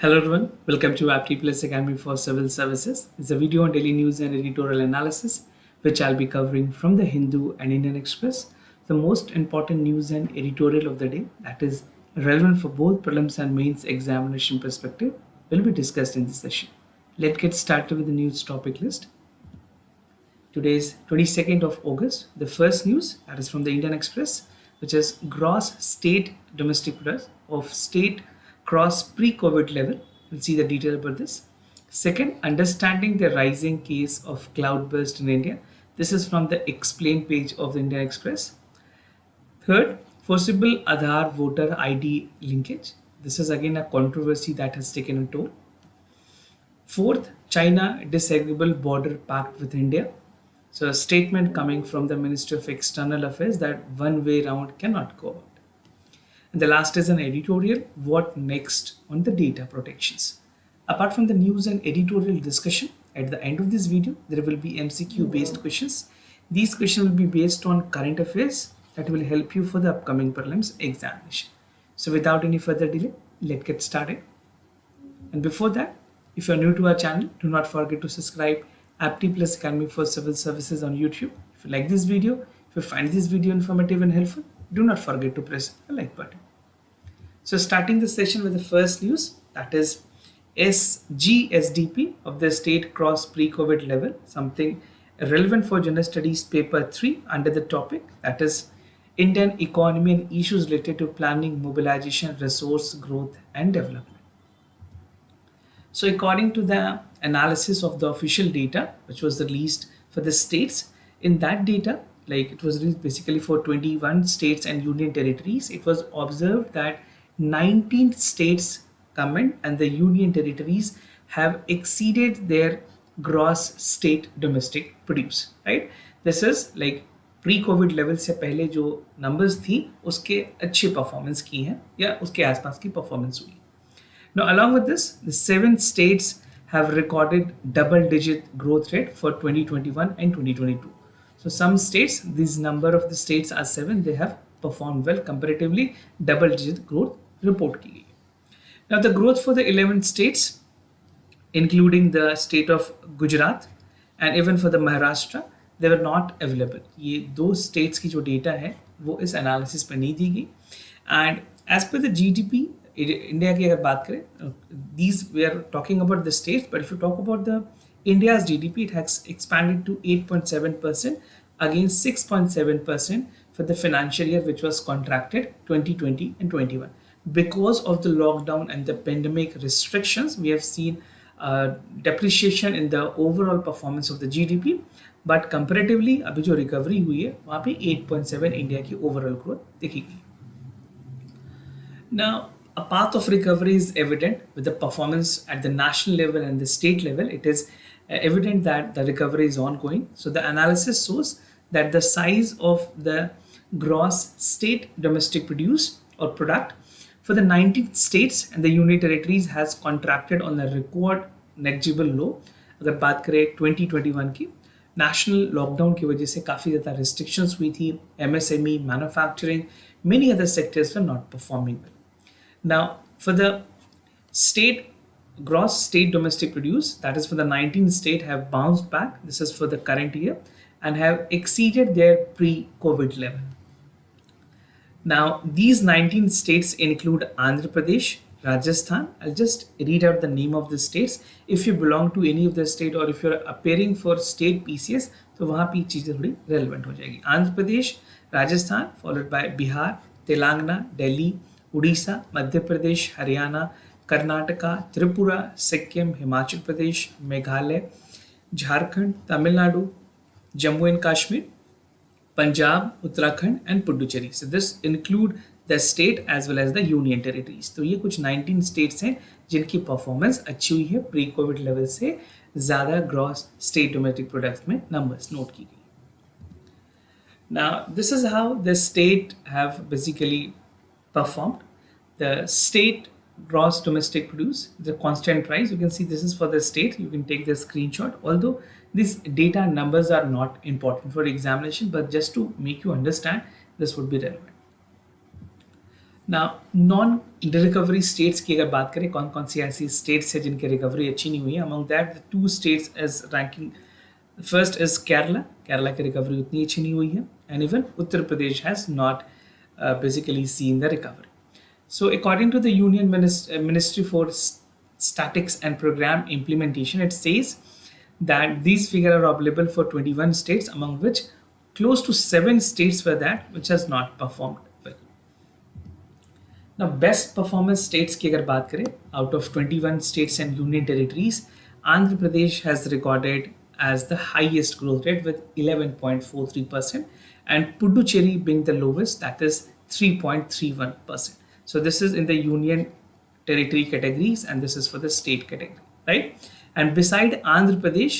Hello everyone, welcome to Apti Plus Academy for Civil Services. It's a video on daily news and editorial analysis, which I'll be covering from the Hindu and Indian Express. The most important news and editorial of the day that is relevant for both prelims and mains examination perspective will be discussed in this session. Let's get started with the news topic list. Today's 22nd of August, the first news that is from the Indian Express, which is gross state domestic product of state cross pre-COVID level. We'll see the detail about this. Second, understanding the rising case of cloudburst in India. This is from the explain page of the Indian Express. Third, forcible Aadhaar voter ID linkage. This is again a controversy that has taken a toll. Fourth, China disagreeable border pact with India. So a statement coming from the Minister of External Affairs that one way round cannot go out. And the last is an editorial, what next on the data protections. Apart from the news and editorial discussion, at the end of this video, there will be MCQ based questions. These questions will be based on current affairs that will help you for the upcoming prelims examination. So without any further delay, let's get started. And before that, if you're new to our channel, do not forget to subscribe Apti Plus Academy for Civil Services on YouTube. If you like this video, if you find this video informative and helpful, do not forget to press the like button. So starting the session with the first news, that is GSDP of the state cross pre-COVID level, something relevant for General Studies paper 3 under the topic, that is Indian economy and issues related to planning, mobilization, resource growth and development. So according to the analysis of the official data, which was released for the states, in that data, like it was released basically for 21 states and union territories, it was observed that 19 states government and the union territories have exceeded their gross state domestic produce, right? This is like pre-COVID level से पहले जो numbers थी उसके अच्छे performance की हैं या उसके आसपास की performance हुई. Now, along with this, the 7 states have recorded double-digit growth rate for 2021 and 2022. So, some states, this number of the states are 7, they have performed well comparatively, double-digit growth report की गई. Now, the growth for the 11 states, including the state of Gujarat and even for the Maharashtra, they were not available. ये दो states की जो data है, वो इस analysis पे नहीं दी गई. And as per the GDP, India की अगर बात करें, these we are talking about the states, but if you talk about the India's GDP, it has expanded to 8.7% against 6.7% for the financial year which was contracted 2020 and 21. Because of the lockdown and the pandemic restrictions, we have seen depreciation in the overall performance of the GDP, but comparatively अभी जो recovery हुई है वहाँ पे 8.7 India की overall growth देखी गई. Now, a path of recovery is evident with the performance at the national level and the state level. It is evident that the recovery is ongoing. So the analysis shows that the size of the gross state domestic produce or product for the 19 states and the union territories has contracted on a record negligible low. अगर बात करें 2021 की, national lockdown की वजह से काफ़ी ज़्यादा restrictions हुई थी, MSME, manufacturing, many other sectors were not performing well. Now, for the state gross state domestic produce, that is for the 19 states have bounced back. This is for the current year and have exceeded their pre-COVID level. Now, these 19 states include Andhra Pradesh, Rajasthan. I'll just read out the name of the states. If you belong to any of the state or if you're appearing for state PCS, तो वहाँ पे चीज़ें थोड़ी relevant हो जाएगी. Andhra Pradesh, Rajasthan, followed by Bihar, Telangana, Delhi, Odisha, Madhya Pradesh, Haryana, Karnataka, Tripura, Sikkim, Himachal Pradesh, Meghalaya, Jharkhand, Tamil Nadu, Jammu and Kashmir, Punjab, Uttarakhand and Puducherry. So this include the state as well as the union territories. तो ये कुछ 19 states हैं जिनकी performance अच्छी हुई है pre-COVID level से ज़्यादा gross state domestic product में numbers note की गई. Now this is how the state have basically performed. The state gross domestic produce, the constant price, you can see this is for the state. You can take the screenshot, although these data numbers are not important for examination, but just to make you understand, this would be relevant. ना non recovery states की अगर बात करें, कौन कौन सी ऐसी states है जिनकी रिकवरी अच्छी नहीं हुई है, among that the two states as ranking first is Kerala. Kerala की रिकवरी उतनी अच्छी नहीं हुई है, and even Uttar Pradesh has not basically seen the recovery. So according to the Union Ministry for Statistics and Program Implementation, it says that these figures are available for 21 states, among which close to 7 states were that which has not performed well. Now, best performance states की अगर बात करें, out of 21 states and union territories, Andhra Pradesh has recorded as the highest growth rate with 11.43%, and Puducherry being the lowest, that is 3.31%. So this is in the union territory categories, and this is for the state category, right? And beside Andhra Pradesh,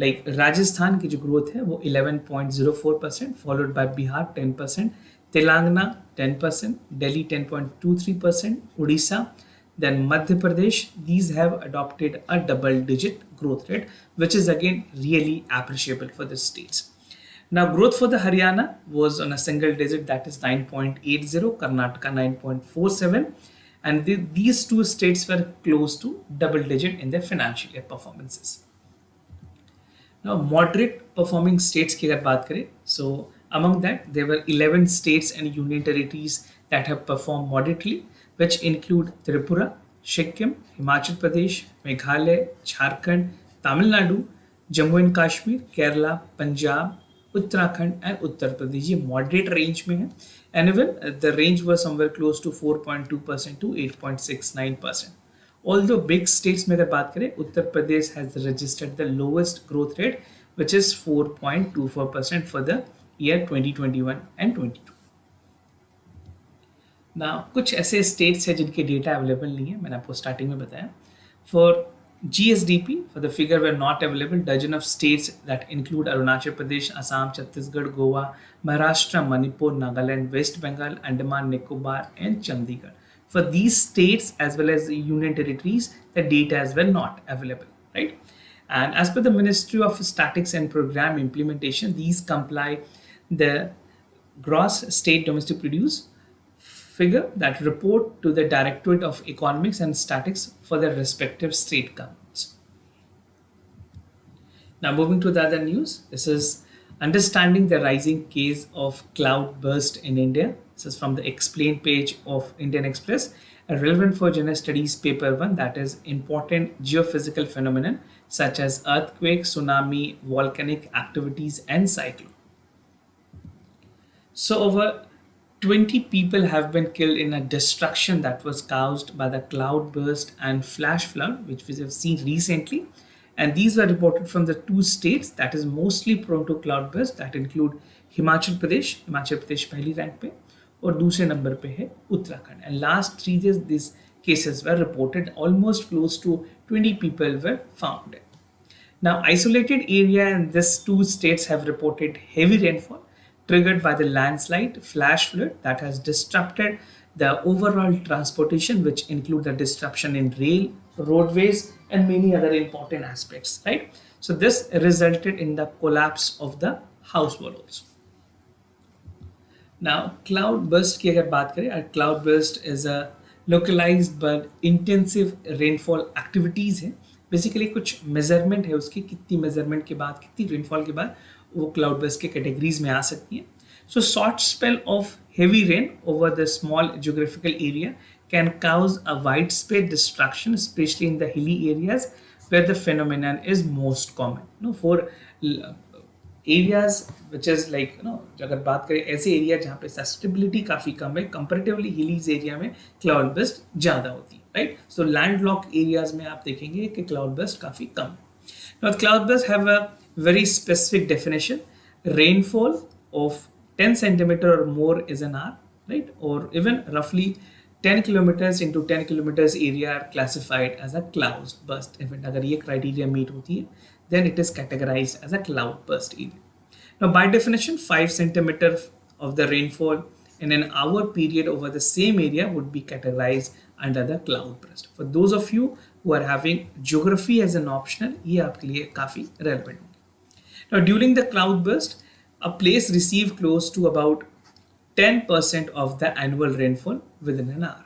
like Rajasthan की जो growth है वो 11.04%, followed by Bihar 10%, Telangana 10%, Delhi 10.23%, Odisha, then Madhya Pradesh. These have adopted a double-digit growth rate, which is again really appreciable for the states. Now, growth for the Haryana was on a single digit, that is 9.80, Karnataka 9.47, and these two states were close to double digit in their financial year performances. Now, moderate performing states की अगर बात करें, so among that there were 11 states and union territories that have performed moderately, which include Tripura, Sikkim, Himachal Pradesh, Meghalaya, Jharkhand, Tamil Nadu, Jammu and Kashmir, Kerala, Punjab, Uttarakhand and Uttar Pradesh. ये moderate range में है, and even the range was somewhere close to 4.2% to 8.69%. Although big states में अगर बात करें, Uttar Pradesh has registered the lowest growth rate, which is 4.24% for the year 2021 and 22. Now, कुछ ऐसे states हैं जिनके data available नहीं है, मैंने आपको starting में बताया. For GSDP, for the figure were not available, dozen of states that include Arunachal Pradesh, Assam, Chhattisgarh, Goa, Maharashtra, Manipur, Nagaland, West Bengal, Andaman, Nicobar and Chandigarh. For these states as well as the union territories, the data as well not available, right? And as per the Ministry of Statistics and Program Implementation, these comply the gross state domestic produce figure that report to the Directorate of Economics and Statistics for their respective state governments. Now, moving to the other news, this is understanding the rising case of cloudburst in India. This is from the explain page of Indian Express, relevant for General Studies paper 1, that is important geophysical phenomenon such as earthquake, tsunami, volcanic activities and cyclone. So over 20 people have been killed in a destruction that was caused by the cloudburst and flash flood, which we have seen recently. And these were reported from the two states that is mostly prone to cloudburst, that include Himachal Pradesh. Himachal Pradesh पहली rank पे और दूसरे number पे है Uttarakhand. And last 3 days these cases were reported. Almost close to 20 people were found. Now, isolated area in these two states have reported heavy rainfall triggered by the landslide flash flood that has disrupted the overall transportation, which include the disruption in rail, roadways and many other important aspects, right? So this resulted in the collapse of the house wall also. Now, cloudburst की अगर बात करें, a cloudburst is a localized but intensive rainfall activities है. Basically कुछ measurement है उसकी, कितनी measurement के बाद, कितनी rainfall के बाद वो cloudburst के categories में आ सकती है. So short spell of heavy rain over the small geographical area can cause a widespread destruction, especially in the hilly areas where the phenomenon is most common. No, for areas which is like अगर बात करें ऐसे area जहाँ पे susceptibility काफ़ी कम है, comparatively हिलीज area में cloud burst ज़्यादा होती है, राइट? सो लैंडलॉक एरियाज में आप देखेंगे कि क्लाउड बर्स्ट काफ़ी कम है. Now, cloud bursts have a very specific definition. Rainfall of 10 centimeter or more is an hour, right? Or even roughly 10 kilometers into 10 kilometers area are classified as a cloud burst event. अगर ये criteria meet होती है, then it is categorized as a cloud burst event. Now, by definition, 5 centimeters of the rainfall in an hour period over the same area would be categorized under the cloud burst. For those of you who are having geography as an optional, ये आपके लिए काफ़ी relevant होगी. Now, during the cloud burst, a place received close to about 10% of the annual rainfall within an hour.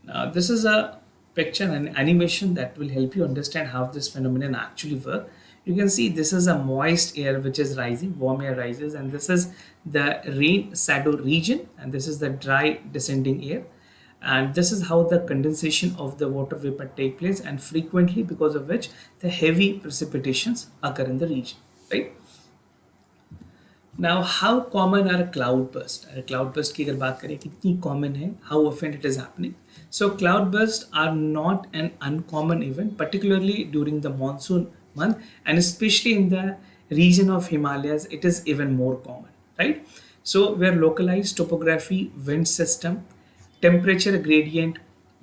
Now, this is a picture and animation that will help you understand how this phenomenon actually works. You can see this is a moist air which is rising, warm air rises, and this is the rain shadow region, and this is the dry descending air. And this is how the condensation of the water vapor take place, and frequently because of which the heavy precipitations occur in the region, right? Now, how common are cloudbursts? Cloudburst की अगर बात करें कितनी common है, how often it is happening? So cloudbursts are not an uncommon event, particularly during the monsoon month, and especially in the region of Himalayas, it is even more common, right? So where localized topography, wind system, temperature gradient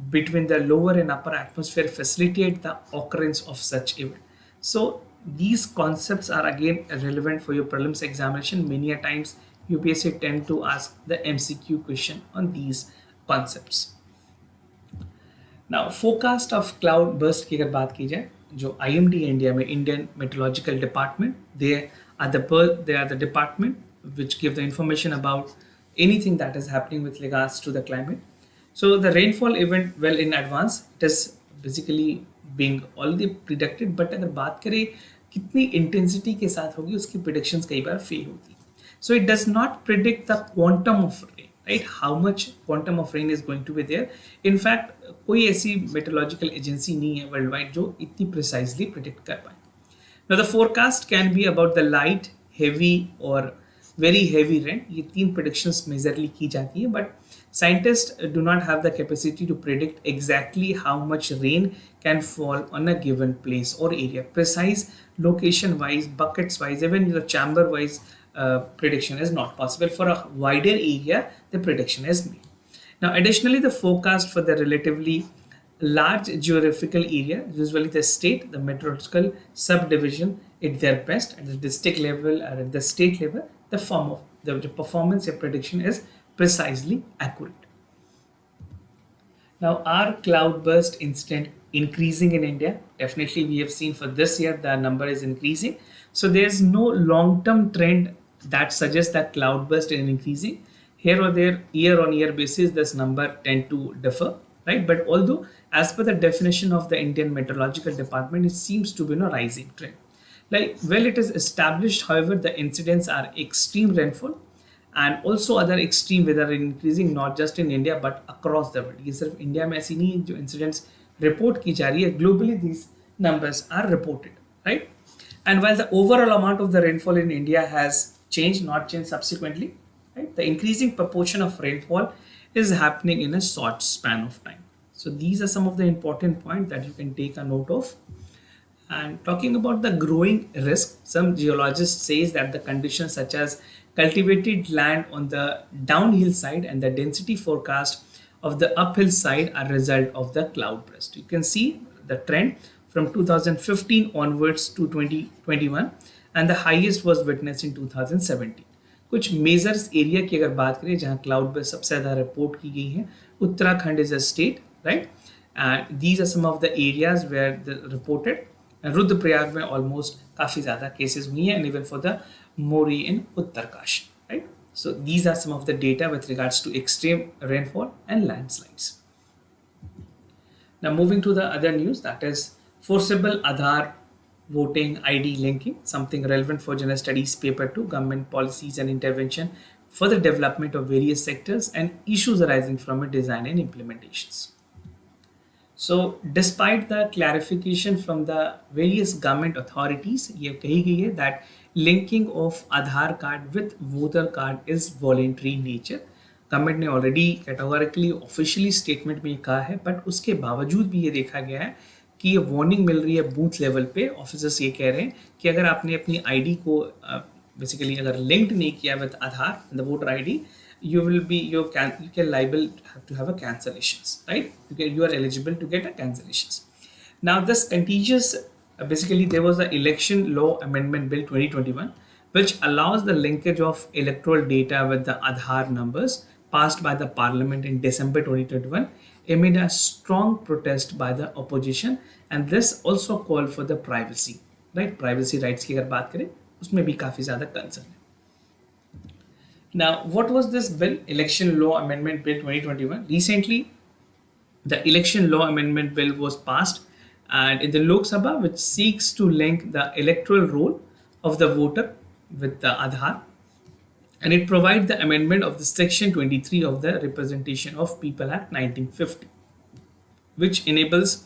between the lower and upper atmosphere facilitate the occurrence of such event. So these concepts are again relevant for your prelims examination. Many a times UPSC tend to ask the MCQ question on these concepts. Now forecast of cloud burst की अगर बात की जाए, जो IMD India में Indian Meteorological Department, they are the department which give the information about anything that is happening with regards to the climate. So the rainfall event well in advance, it is basically being already predicted, but अगर बात करें कितनी intensity के साथ होगी उसकी predictions कई बार fail होती है. So it does not predict the quantum of rain, right? How much quantum of rain is going to be there. In fact, कोई ऐसी meteorological agency नहीं है worldwide जो इतनी precisely predict कर पाए. Now the forecast can be about the light, heavy or very heavy rain. ये तीन predictions majorly की जाती है, but scientists do not have the capacity to predict exactly how much rain can fall on a given place or area. Precise location wise, buckets wise, even the chamber wise prediction is not possible. For a wider area, the prediction is made. Now additionally, the forecast for the relatively large geographical area, usually the state, the meteorological subdivision at their best at the district level or at the state level, the form of the performance of prediction is precisely accurate. Now, are cloudburst incident increasing in India? Definitely, we have seen for this year the number is increasing. So there's no long-term trend that suggests that cloudburst is increasing. Here or there, year-on-year basis, this number tend to differ, right? But although, as per the definition of the Indian Meteorological Department, it seems to be a rising trend. Like, well, it is established, however, the incidents are extreme rainfall and also other extreme weather increasing not just in India but across the world. ये सिर्फ India में ऐसी नहीं है जो incidents report की जा रही है. Globally, these numbers are reported, right? And while the overall amount of the rainfall in India has changed, not changed subsequently, right? The increasing proportion of rainfall is happening in a short span of time. So these are some of the important points that you can take a note of. And talking about the growing risk, some geologists says that the conditions such as cultivated land on the downhill side and the density forecast of the uphill side are result of the cloudburst. You can see the trend from 2015 onwards to 2021 and the highest was witnessed in 2017. कुछ measures area की अगर बात करें जहां cloud burst सबसे ज़्यादा report की गई है, Uttarakhand is a state, right, and these are some of the areas where the reported. Rudraprayag में ऑलमोस्ट काफ़ी ज़्यादा केसेस हुई हैं, and even for the Mori in Uttarkashi, right. So these are some of the data with regards to extreme rainfall and landslides. Now moving to the other news, that is forcible Aadhaar voting ID linking, something relevant for general studies paper 2, government policies and intervention for the development of various sectors and issues arising from its design and implementations. So despite the clarification from the various government authorities, ये कही गई है that linking of Aadhaar card with voter card is voluntary nature. Government ने already categorically officially statement में कहा है, but उसके बावजूद भी ये देखा गया है कि ये वार्निंग मिल रही है बूथ लेवल पे. ऑफिसर्स ये कह रहे हैं कि अगर आपने अपनी आईडी को बेसिकली अगर लिंक्ड नहीं किया with Aadhaar the voter ID, you will be you can liable to have a cancellations, right? You are eligible to get a cancellations. Now this contagious basically there was the election law amendment bill 2021 which allows the linkage of electoral data with the Aadhaar numbers, passed by the parliament in December 2021 amid a strong protest by the opposition, and this also called for the privacy, right? Privacy rights की अगर बात करें उसमें भी काफ़ी ज़्यादा concern है. Now, what was this bill? Election Law Amendment Bill 2021. Recently, the Election Law Amendment Bill was passed, and in the Lok Sabha, which seeks to link the electoral roll of the voter with the Aadhaar, and it provides the amendment of the Section 23 of the Representation of People Act 1950, which enables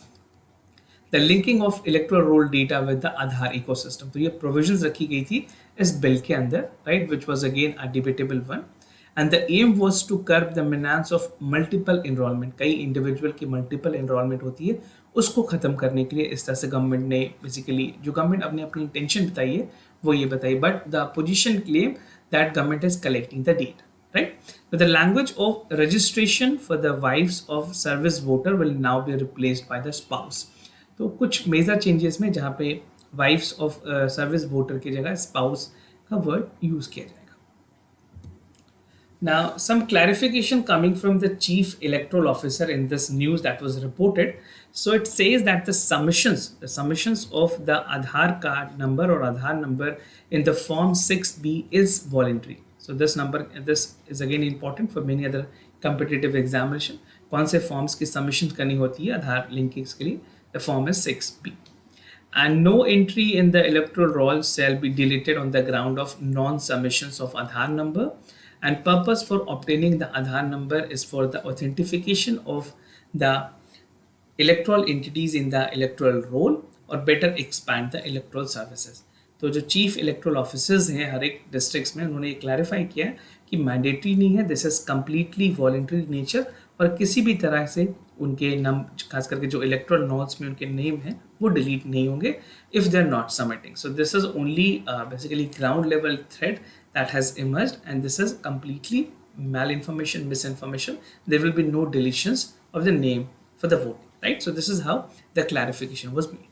the linking of electoral roll data with the Aadhaar ecosystem. तो ये provisions रखी गई थी इस bill के अंदर, right, which was again a debatable one. And the aim was to curb the menace of multiple enrollment. कई individual की multiple enrollment होती है, उसको खत्म करने के लिए इस तरह से गवर्नमेंट ने बेसिकली जो गवर्नमेंट अपनी अपनी इंटेंशन बताई है वो ये बताई, but the position claim that government is collecting the data. Right? But the language of registration for the wives of service voter will now be replaced by the spouse. तो कुछ major changes में जहाँ पे wives of service voter की जगह spouse का word use किया जाएगा. Now, some clarification coming from the chief electoral officer in this news that was reported. So it says that the submissions of the Aadhaar card number or Aadhaar number in the form 6B is voluntary. So this is again important for many other competitive examination. कौन से forms की submission करनी होती है आधार linkage के लिए? The form is 6B. And no entry in the electoral roll shall be deleted on the ground of non-submissions of Aadhaar number. And purpose for obtaining the Aadhaar number is for the authentication of the electoral entities in the electoral roll or better expand the electoral services. तो जो chief electoral officers हैं हर एक districts में उन्होंने ये clarify किया है कि मैंडेटरी नहीं है, this is completely voluntary nature और किसी भी तरह से उनके नाम खास करके जो इलेक्टोरल नोट्स में उनके नेम हैं वो डिलीट नहीं होंगे if they are not submitting. So this is only basically ground level thread that has emerged, and this is completely malinformation, misinformation. There will be no deletions of the name for the voting, right? So this is how the clarification was made.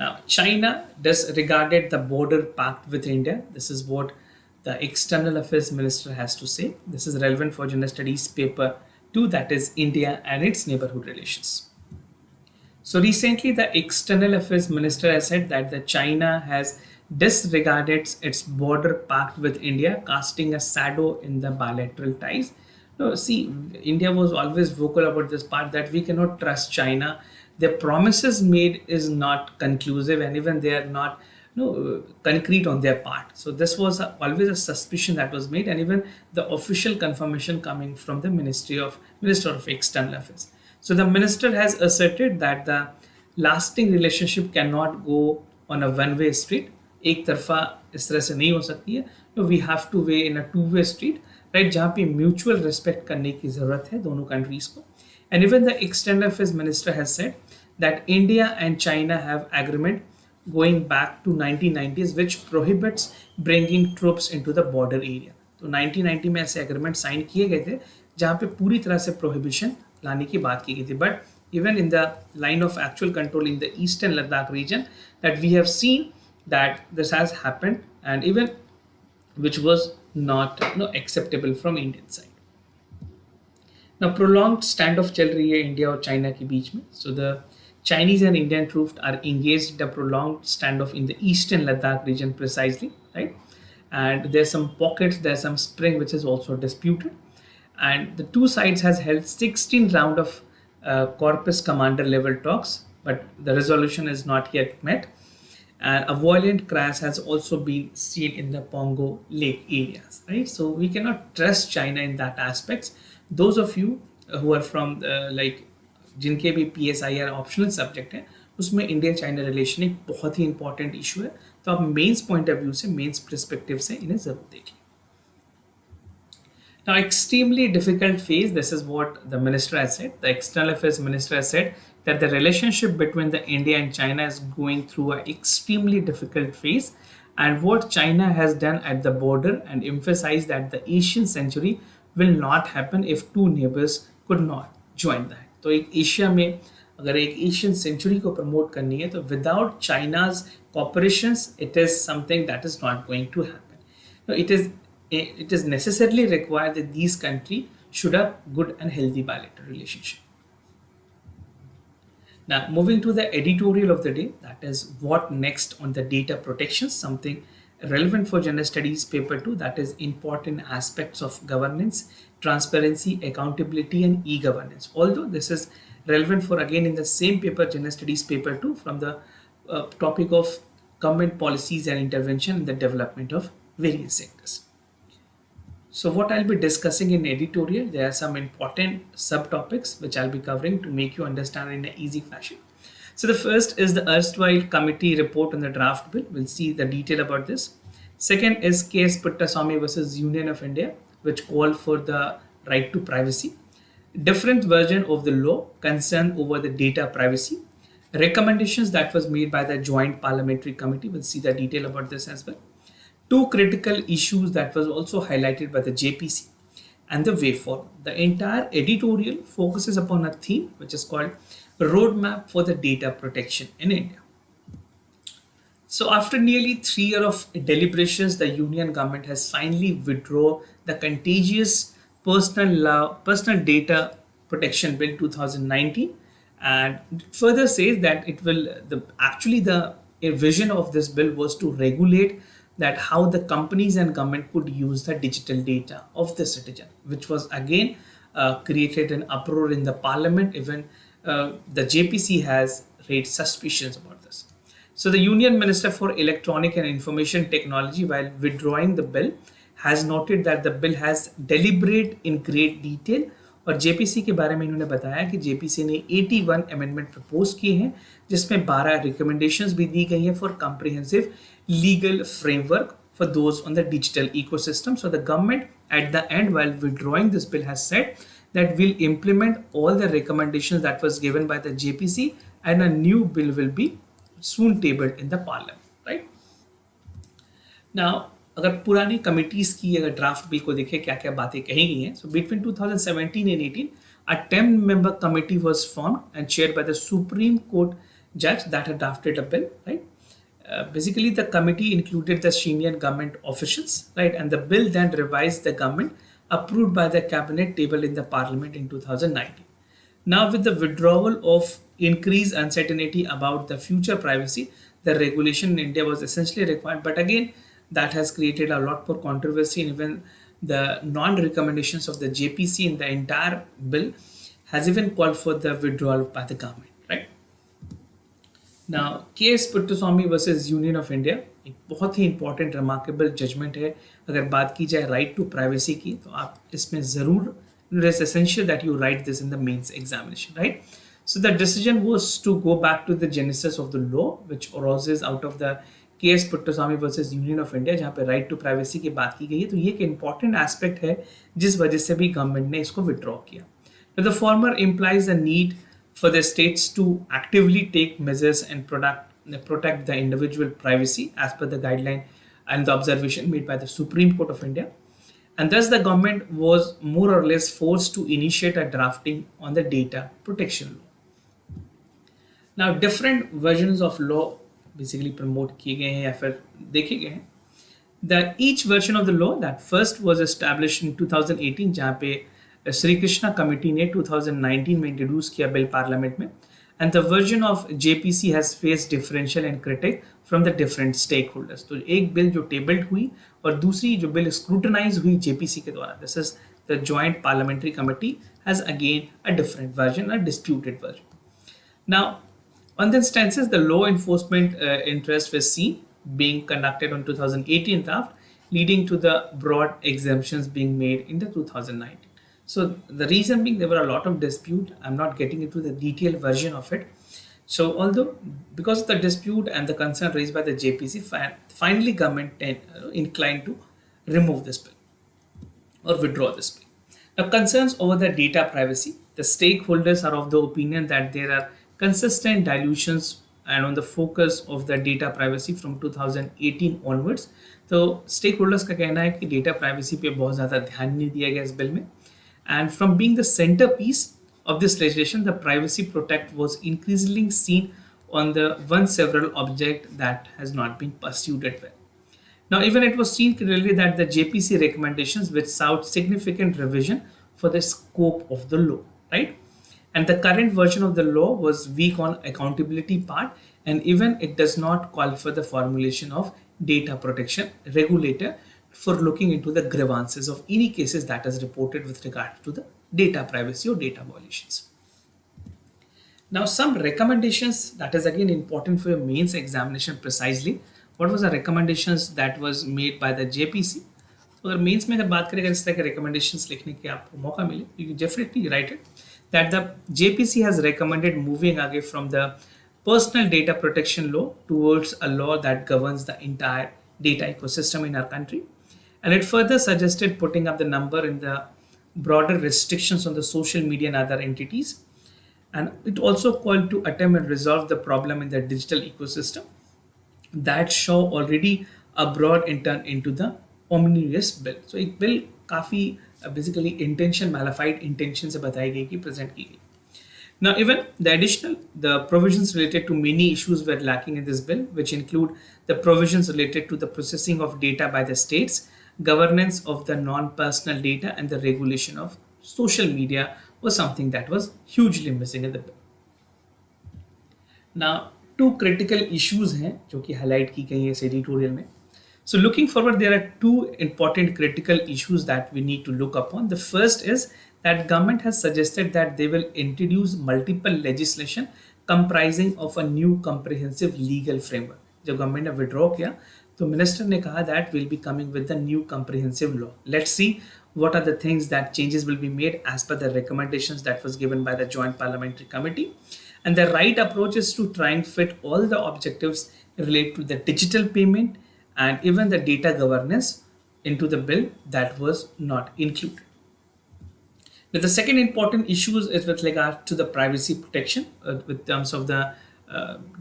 Now, China disregarded the border pact with India. This is what the External Affairs Minister has to say. This is relevant for General Studies paper 2, that is India and its neighborhood relations. So recently, the External Affairs Minister has said that the China has disregarded its border pact with India, casting a shadow in the bilateral ties. No, see, India was always vocal about this part that we cannot trust China. Their promises made is not conclusive, and even they are not concrete on their part. So this was always a suspicion that was made, and even the official confirmation coming from the Minister of External Affairs. So the minister has asserted that the lasting relationship cannot go on a one-way street. एक तरफा इस तरह से नहीं हो सकती है. We have to way in a two way street, right, जहाँ पे म्यूचुअल रिस्पेक्ट करने की ज़रूरत है दोनों कंट्रीज़ को. And even the external affairs minister has said that India and China have agreement going back to 1990s which prohibits bringing troops into the border area. तो 1990 में ऐसे एग्रीमेंट साइन किए गए थे जहाँ पे पूरी तरह से प्रोहिबिशन लाने की बात की गई थी. But even in the line of actual control in the eastern Ladakh region, that we have seen that this has happened, and even which was not acceptable from Indian side. Now prolonged standoff चल रही है India और China के बीच में. So the Chinese and Indian troops are engaged in a prolonged standoff in the eastern Ladakh region precisely, right? And there's some pockets, there's some spring which is also disputed, and the two sides has held 16 round of corpus commander level talks, but the resolution is not yet met. And a violent crash has also been seen in the Pongo Lake areas, right? So we cannot trust China in that aspects. Those of you who are from like जिनके भी PSIR optional subject है उसमें India China relation एक बहुत ही important issue है, तो आप mains point of view से, मेंस पर्सपेक्टिव से इन्हें जरूर देखें. Now, extremely difficult phase. This is what the minister has said. The external affairs minister has said that the relationship between the India and China is going through an extremely difficult phase. And what China has done at the border and emphasized that the Asian century will not happen if two neighbors could not join that. तो एक Asia में अगर एक Asian century को promote करनी है तो without China's cooperations it is something that is not going to happen. It is necessarily required that these countries should have good and healthy bilateral relationship. Now, moving to the editorial of the day, that is what next on the data protection, something relevant for General Studies Paper 2, that is important aspects of governance, transparency, accountability, and e-governance. Although this is relevant for again in the same paper, General Studies Paper 2, from the topic of government policies and intervention in the development of various sectors. So what I'll be discussing in editorial, there are some important subtopics which I'll be covering to make you understand in an easy fashion. So the first is the erstwhile committee report on the draft bill. We'll see the detail about this. Second is KS Puttaswamy versus Union of India, which called for the right to privacy. Different version of the law concern over the data privacy. Recommendations that was made by the Joint Parliamentary Committee. We'll see the detail about this as well. Two critical issues that was also highlighted by the JPC and the way forward. The entire editorial focuses upon a theme which is called Roadmap for the Data Protection in India. So after nearly 3 years of deliberations, the Union government has finally withdrawn the contagious personal data protection bill 2019, and further says that it will the vision of this bill was to regulate that how the companies and government could use the digital data of the citizen, which was again created an uproar in the parliament. Even the JPC has raised suspicions about this. So the Union Minister for Electronic and Information Technology, while withdrawing the bill, has noted that the bill has deliberate in great detail. और JPC के बारे में इन्होंने बताया कि JPC ने 81 amendment propose किए हैं, जिसमें 12 रिकमेंडेशंस भी दी गई हैं for comprehensive legal framework for those on the digital ecosystem. So the government at the end, while withdrawing this bill, has said that we'll implement all the recommendations that was given by the JPC, and a new bill will be soon tabled in the parliament, right? Now, अगर पुरानी committees की अगर draft bill को देखें क्या क्या बातें कही गई हैं, so between 2017 and 18, a 10-member committee was formed and chaired by the Supreme Court judge that had drafted a bill, right? Basically, the committee included the senior government officials, right? And the bill then revised the government, approved by the cabinet, table in the parliament in 2019. Now, with the withdrawal of increased uncertainty about the future privacy, the regulation in India was essentially required. But again, that has created a lot more controversy, and even the non-recommendations of the JPC in the entire bill has even called for the withdrawal by the government, right? Now, KS Puttaswamy versus Union of India एक बहुत ही important remarkable judgement है. अगर बात की जाए right to privacy की, तो आप इसमें ज़रूर, it is essential that you write this in the mains examination, right? So the decision was to go back to the genesis of the law, which arises out of the KS Puttaswamy versus Union of India, जहाँ पे right to privacy की बात की गई है. तो ये एक इंपॉर्टेंट एस्पेक्ट है जिस वजह से भी गवर्नमेंट ने इसको विड्रॉ किया. The former implies the need for the states to actively take measures and protect the individual privacy as per the guideline and the observation made by the Supreme Court of India. And thus the government was more or less forced to initiate a drafting on the data protection law. Now, different versions of law basically promote किए गए हैं या फिर देखे गए हैं. Each version of the law, that first was established in 2018, जहाँ पे श्री कृष्णा कमेटी ने 2019 में इंट्रोड्यूस किया बिल पार्लियामेंट में. And the version of JPC has face differential and critic from the different stakeholders. तो एक बिल जो टेबल्ड हुई और दूसरी जो बिल स्क्रूटनाइज हुई JPC के द्वारा, this is the joint parliamentary committee has again a different version, a disputed version. Now on the instances, the law enforcement interest was seen being conducted on 2018 draft, leading to the broad exemptions being made in the 2019. So the reason being, there were a lot of dispute. I'm not getting into the detailed version of it. So although because of the dispute and the concern raised by the JPC, finally government inclined to remove this bill or withdraw this bill. Now, concerns over the data privacy, the stakeholders are of the opinion that there are consistent dilutions and on the focus of the data privacy from 2018 onwards. तो stakeholders का कहना है कि data privacy पे बहुत ज़्यादा ध्यान नहीं दिया गया इस बिल में. And from being the centerpiece of this legislation, the privacy protect was increasingly seen on the one several object that has not been pursued at well. Now, even it was seen clearly that the JPC recommendations which sought significant revision for the scope of the law, right? And the current version of the law was weak on accountability part, and even it does not call for the formulation of data protection regulator for looking into the grievances of any cases that is reported with regard to the data privacy or data violations. Now, some recommendations that is again important for your mains examination precisely. What was the recommendations that was made by the JPC? तो अगर mains में अगर बात करें, अगर इस तरह के recommendations लिखने की आपको मौका मिले, you can definitely write it that the JPC has recommended moving away from the personal data protection law towards a law that governs the entire data ecosystem in our country. And it further suggested putting up the number in the broader restrictions on the social media and other entities. And it also called to attempt and resolve the problem in the digital ecosystem that show already abroad and turned into the omnibus bill. So एक bill काफी basically intention malified intention से बताई गई कि present की गई. Now, even the provisions related to many issues were lacking in this bill, which include the provisions related to the processing of data by the states, governance of the non-personal data, and the regulation of social media was something that was hugely missing in the bill. Now, two critical issues हैं जो कि highlight की गई है इस editorial में. So, looking forward, there are two important critical issues that we need to look upon. The first is that government has suggested that they will introduce multiple legislation comprising of a new comprehensive legal framework. जब government ने withdraw किया तो minister ने कहा that we'll be coming with a new comprehensive law. Let's see what are the things that changes will be made as per the recommendations that was given by the Joint Parliamentary Committee. And the right approach is to try and fit all the objectives related to the digital payment and even the data governance into the bill that was not included. Now, the second important issue is with regard to the privacy protection. With terms of the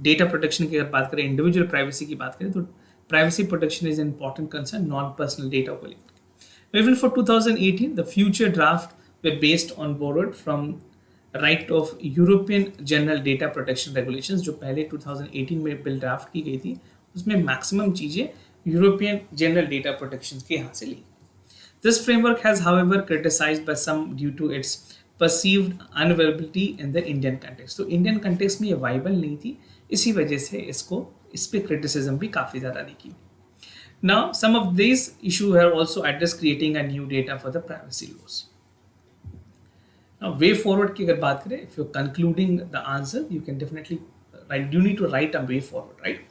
data protection की अगर बात करें, individual privacy की बात करें, तो privacy protection is an important concern, non-personal data को लेकर. Even for 2018, the future draft were based on borrowed from right of European General Data Protection Regulations, जो पहले 2018 में बिल ड्राफ्ट की गई थी, उसमें मैक्सिमम चीजें यूरोपियन जनरल डेटा प्रोटेक्शन के यहाँ से ली. This framework has, however, criticized by some due to its perceived unavailability in the Indian context. तो इंडियन context में ये viable नहीं थी, इसी वजह से इस पे criticism भी काफी ज़्यादा दिखी. Now, some of these issues have also addressed creating a new data for the privacy laws. Now, way forward की अगर बात करें, if you're concluding the answer, you can definitely write. You need to write a way forward, right?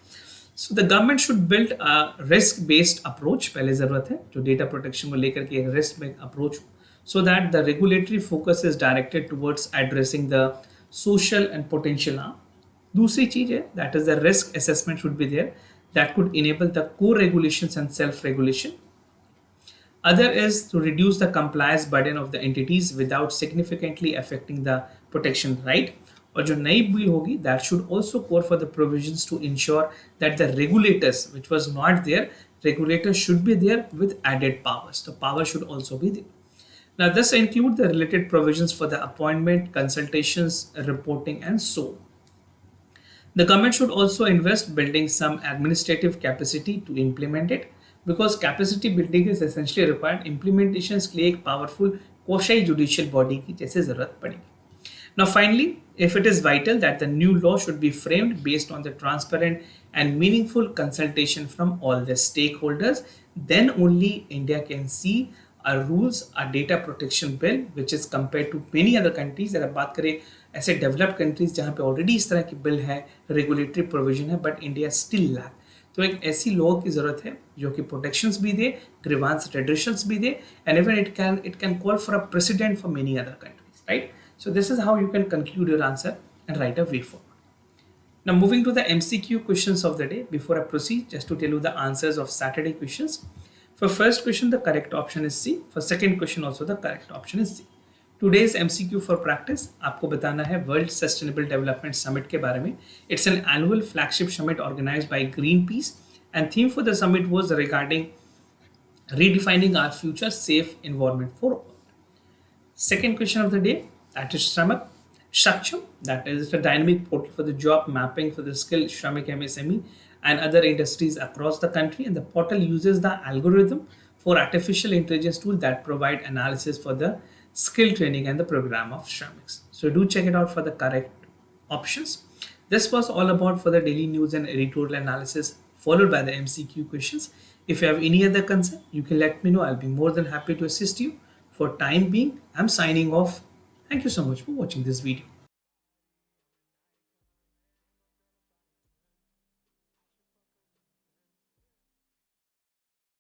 So the government should build a risk-based approach. पहले ज़रूरत है जो data protection को लेकर के एक risk-based approach, so that the regulatory focus is directed towards addressing the social and potential harm. दूसरी चीज़ है that is the risk assessment should be there that could enable the co-regulations and self-regulation. Other is to reduce the compliance burden of the entities without significantly affecting the protection right. और जो नई bill होगी that should also call for the provisions to ensure that the regulators which was not there, regulators should be there with added powers. The power should also be there. Now this include the related provisions for the appointment, consultations, reporting and so on. The government should also invest building some administrative capacity to implement it, because capacity building is essentially required. Implementations के लिए एक powerful quasi judicial body की जैसे जरूरत पड़ेगी. Now finally, if it is vital that the new law should be framed based on the transparent and meaningful consultation from all the stakeholders, then only India can see a rules, a data protection bill which is compared to many other countries. अगर बात करें ऐसे developed countries जहाँ पे already इस तरह की bill है, regulatory provision है, but India still lack. तो एक ऐसी लॉ की जरूरत है जो कि protections भी दे, grievance redressals भी दे, and even it can call for a precedent for many other countries, right? So this is how you can conclude your answer and write a way forward. Now moving to the MCQ questions of the day. Before I proceed, just to tell you the answers of Saturday questions. For first question, the correct option is C. For second question also the correct option is C. Today's MCQ for practice, आपको बताना है World Sustainable Development Summit के बारे में. It's an annual flagship summit organized by Greenpeace, and theme for the summit was regarding redefining our future safe environment for all. Second question of the day, that is Shraksham, that is the dynamic portal for the job mapping for the skilled Shramik MSME and other industries across the country, and the portal uses the algorithm for artificial intelligence tool that provide analysis for the skill training and the program of Shramiks. So do check it out for the correct options. This was all about for the daily news and editorial analysis followed by the MCQ questions. If you have any other concern, you can let me know. I'll be more than happy to assist you. For time being, I'm signing off. Thank you so much for watching this video.